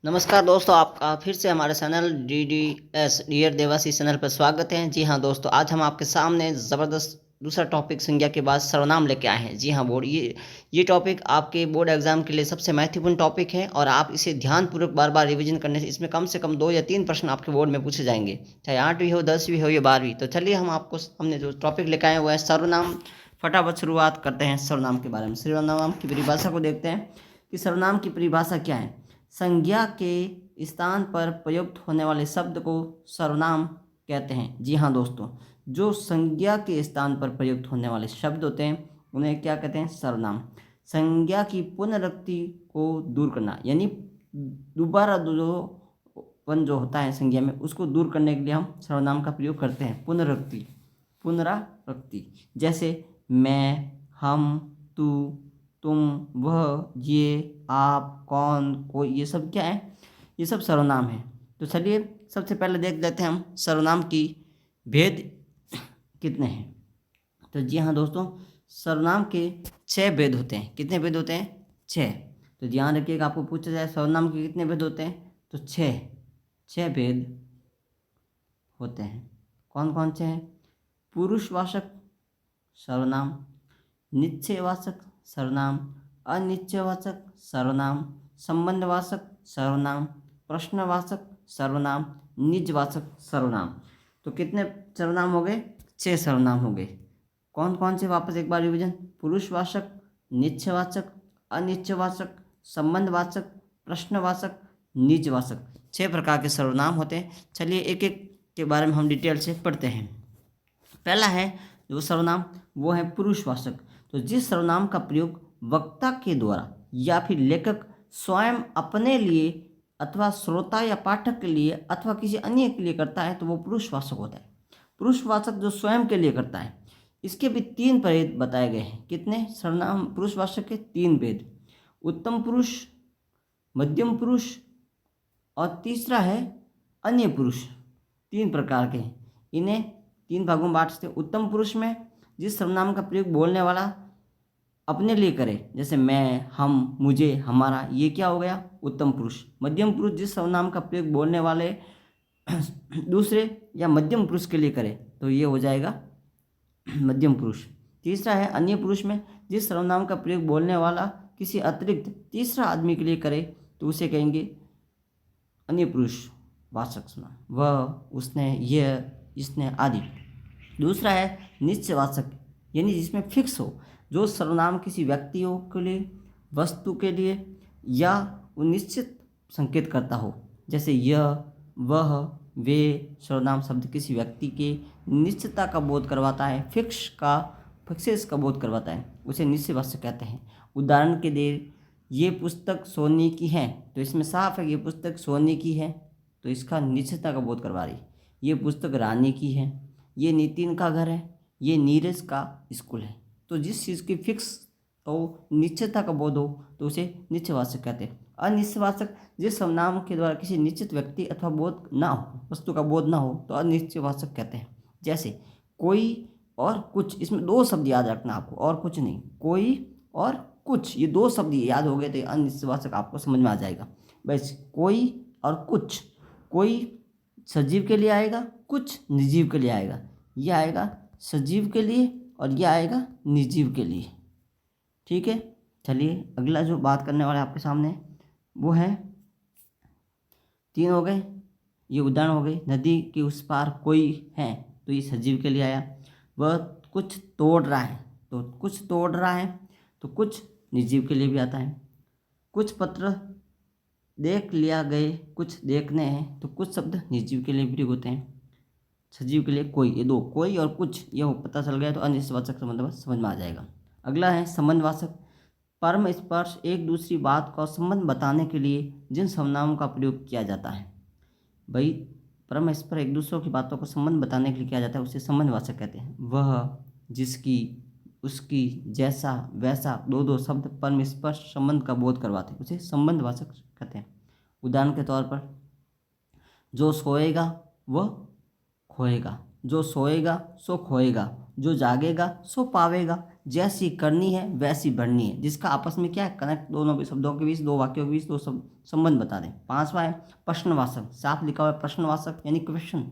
नमस्कार दोस्तों, आपका फिर से हमारे channel D D S dear Dewasi channel पर स्वागत है। जी हाँ दोस्तों, आज हम आपके सामने ज़बरदस्त दूसरा टॉपिक संज्ञा के बाद सर्वनाम लेके आए हैं। जी हाँ बोर्ड, ये टॉपिक आपके बोर्ड एग्जाम के लिए सबसे महत्वपूर्ण टॉपिक है और आप इसे ध्यानपूर्वक बार बार रिवीजन करने से इसमें कम से कम 2 या 3 प्रश्न आपके बोर्ड में पूछे जाएंगे, चाहे 8वीं हो, 10वीं हो या 12वीं। तो चलिए हमने जो टॉपिक लेके आए हुआ है सर्वनाम। फटाफट शुरुआत करते हैं सर्वनाम के बारे में। सर्वनाम की परिभाषा को देखते हैं कि सर्वनाम की परिभाषा क्या है। संज्ञा के स्थान पर प्रयुक्त होने वाले शब्द को सर्वनाम कहते हैं। जी हाँ दोस्तों, जो संज्ञा के स्थान पर प्रयुक्त होने वाले शब्द होते हैं उन्हें क्या कहते हैं? सर्वनाम। संज्ञा की पुनरुक्ति को दूर करना, यानी दोबारा जो होता है संज्ञा में, उसको दूर करने के लिए हम सर्वनाम का प्रयोग करते हैं। पुनरावृत्ति, जैसे मैं, हम, तू, तुम, वह, ये, आप, कौन, कोई, ये सब क्या है? ये सब सर्वनाम है। तो चलिए सबसे पहले देख लेते हैं हम सर्वनाम की भेद कितने हैं। तो जी हाँ दोस्तों, सर्वनाम के 6 भेद होते हैं। कितने भेद होते हैं? 6। तो ध्यान रखिएगा, आपको पूछा जाए सर्वनाम के कितने भेद होते हैं, तो 6 भेद होते हैं। कौन कौन से हैं? पुरुषवाचक सर्वनाम, निश्चयवाचक सर्वनाम, अनिश्चयवाचक सर्वनाम, संबंधवाचक सर्वनाम, प्रश्नवाचक सर्वनाम, निजवाचक सर्वनाम। तो कितने सर्वनाम हो गए? 6 सर्वनाम हो गए। कौन कौन से? वापस एक बार रिवीजन। पुरुषवाचक, निश्चयवाचक, अनिश्चयवाचक, संबंधवाचक, प्रश्नवाचक, निजवाचक। 6 प्रकार के सर्वनाम होते हैं। चलिए एक एक के बारे में हम डिटेल से पढ़ते हैं। पहला है जो सर्वनाम, वो है पुरुषवाचक। तो जिस सर्वनाम का प्रयोग वक्ता के द्वारा या फिर लेखक स्वयं अपने लिए अथवा श्रोता या पाठक के लिए अथवा किसी अन्य के लिए करता है तो वो पुरुषवाचक होता है। पुरुषवाचक जो स्वयं के लिए करता है, इसके भी 3 भेद बताए गए हैं। कितने सर्वनाम पुरुषवाचक के? 3 भेद। उत्तम पुरुष, मध्यम पुरुष और तीसरा है अन्य पुरुष। 3 प्रकार के हैं। इन्हें 3 भागों में बांट सकते हैं। उत्तम पुरुष में जिस सर्वनाम का प्रयोग बोलने वाला अपने लिए करे, जैसे मैं, हम, मुझे, हमारा, ये क्या हो गया? उत्तम पुरुष। मध्यम पुरुष जिस सर्वनाम का प्रयोग बोलने वाले दूसरे या मध्यम पुरुष के लिए करे तो ये हो जाएगा मध्यम पुरुष। तीसरा है अन्य पुरुष में जिस सर्वनाम का प्रयोग बोलने वाला किसी अतिरिक्त तीसरा आदमी के लिए करे तो उसे कहेंगे अन्य पुरुष वाचक सर्वनाम, वह, उसने, यह, इसने आदि। दूसरा है निश्चयवाचक, यानी जिसमें फिक्स हो, जो सर्वनाम किसी व्यक्तियों के लिए, वस्तु के लिए या वो निश्चित संकेत करता हो, जैसे यह, वह, वे। सर्वनाम शब्द किसी व्यक्ति के निश्चितता का बोध करवाता है, फिक्सेस का बोध करवाता है, उसे निश्चयवाचक कहते हैं। उदाहरण के लिए, ये पुस्तक सोने की है, तो इसमें साफ है ये पुस्तक सोने की है, तो इसका निश्चितता का बोध करवा रही। ये पुस्तक रानी की है, ये नितिन का घर है, ये नीरज का स्कूल है। तो जिस चीज़ की फिक्स तो निश्चितता का बोध हो तो उसे निश्चयवाचक कहते हैं। अनिश्चयवाचक जिस सर्वनाम के द्वारा किसी निश्चित व्यक्ति अथवा बोध ना हो, वस्तु का बोध ना हो, तो अनिश्चयवाचक कहते हैं। जैसे कोई और कुछ, इसमें 2 शब्द याद रखना आपको, और कुछ नहीं। कोई और कुछ, ये 2 शब्द याद हो गए तो अनिश्चयवाचक आपको समझ में आ जाएगा। बस कोई और कुछ, कोई सजीव के लिए आएगा, कुछ निर्जीव के लिए आएगा। ये आएगा सजीव के लिए और ये आएगा निर्जीव के लिए। ठीक है, चलिए अगला जो बात करने वाले आपके सामने वो है, 3 हो गए, ये उदाहरण हो गई। नदी के उस पार कोई है, तो ये सजीव के लिए आया। वह कुछ तोड़ रहा है, तो कुछ तोड़ रहा है तो कुछ निर्जीव के लिए भी आता है। कुछ पत्र देख लिया गए, कुछ देखने हैं, तो कुछ शब्द निर्जीव के लिए प्रयोग होते हैं। सजीव के लिए कोई, ये 2, कोई और कुछ, ये पता चल गया तो अनिश्चयवाचक संबंध समझ में आ जाएगा। अगला है संबंधवाचक। परम स्पर्श एक दूसरी बात का संबंध बताने के लिए जिन सर्वनामों का प्रयोग किया जाता है। भाई परम स्पर्श एक दूसरों की बातों को संबंध बताने के लिए किया जाता है, उसे संबंधवाचक कहते हैं। वह, जिसकी, उसकी, जैसा, वैसा, 2 शब्द परम स्पर्श संबंध का बोध करवाते हैं, उसे संबंधवाचक कहते हैं। उदाहरण के तौर पर, जो सोएगा वह खोएगा, जो सोएगा सो खोएगा, जो जागेगा सो पावेगा, जैसी करनी है वैसी बढ़नी है, जिसका आपस में क्या है कनेक्ट, दोनों शब्दों के बीच, दो वाक्यों के बीच दो संबंध बता दें। 5वां है प्रश्नवाचक, साफ लिखा हुआ है प्रश्नवाचक यानी क्वेश्चन,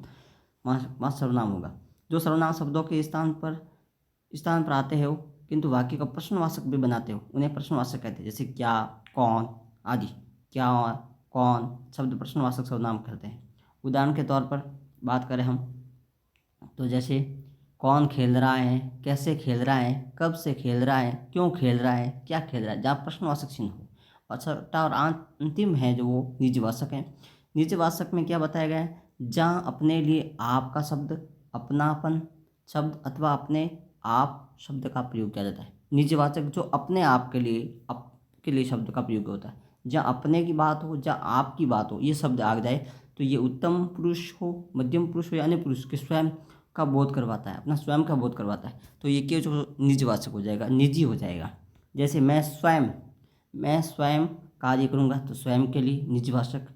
वहाँ सर्वनाम होगा। जो सर्वनाम शब्दों के स्थान पर आते हो किंतु वाक्य का प्रश्नवाचक भी बनाते हो, उन्हें प्रश्नवाचक कहते हैं। जैसे क्या, कौन आदि, क्या, कौन शब्द प्रश्नवाचक सर्वनाम कहते हैं। उदाहरण के तौर पर बात करें हम तो जैसे कौन खेल रहा है, कैसे खेल रहा है, कब से खेल रहा है, क्यों खेल रहा है, क्या खेल रहा है, जहाँ प्रश्नवाचक चिन्ह हो। और छठा और अंतिम है जो वो निजवाचक है। निजवाचक में क्या बताया गया है, जहाँ अपने लिए आपका शब्द, अपनापन शब्द अथवा अपने आप शब्द का प्रयोग किया जाता है। निजवाचक जो अपने आप के लिए शब्द का प्रयोग होता है। जहाँ अपने की बात हो, जहाँ आपकी बात हो, ये शब्द आ जाए तो ये उत्तम पुरुष हो, मध्यम पुरुष हो या अन्य पुरुष के स्वयं का बोध करवाता है, अपना स्वयं का बोध करवाता है। तो ये क्या जो निजवाचक हो जाएगा, निजी हो जाएगा। जैसे मैं स्वयं कार्य करूँगा तो स्वयं के लिए निजवाचक।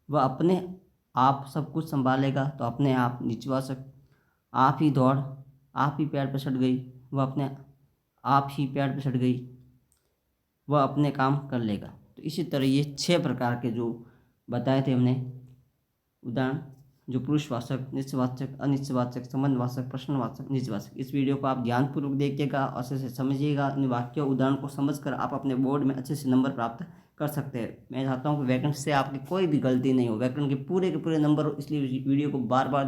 वह अपने आप सब कुछ संभालेगा तो अपने आप निजवाचक। आप ही दौड़, आप ही पैर पर सट गई, वह अपने आप ही पैर पर सट गई, वह अपने काम कर लेगा। तो इसी तरह ये 6 प्रकार के जो बताए थे हमने उदाहरण, जो पुरुषवाचक, निश्चयवाचक, अनिश्चयवाचक, संबंधवाचक, प्रश्नवाचक, निजवाचक। इस वीडियो को आप ध्यानपूर्वक देखिएगा और अच्छे से समझिएगा। इन वाक्यों उदाहरण को समझकर आप अपने बोर्ड में अच्छे से नंबर प्राप्त कर सकते हैं। मैं चाहता हूँ कि व्याकरण से आपकी कोई भी गलती नहीं हो, व्याकरण के पूरे नंबर हो, इसलिए वीडियो को बार बार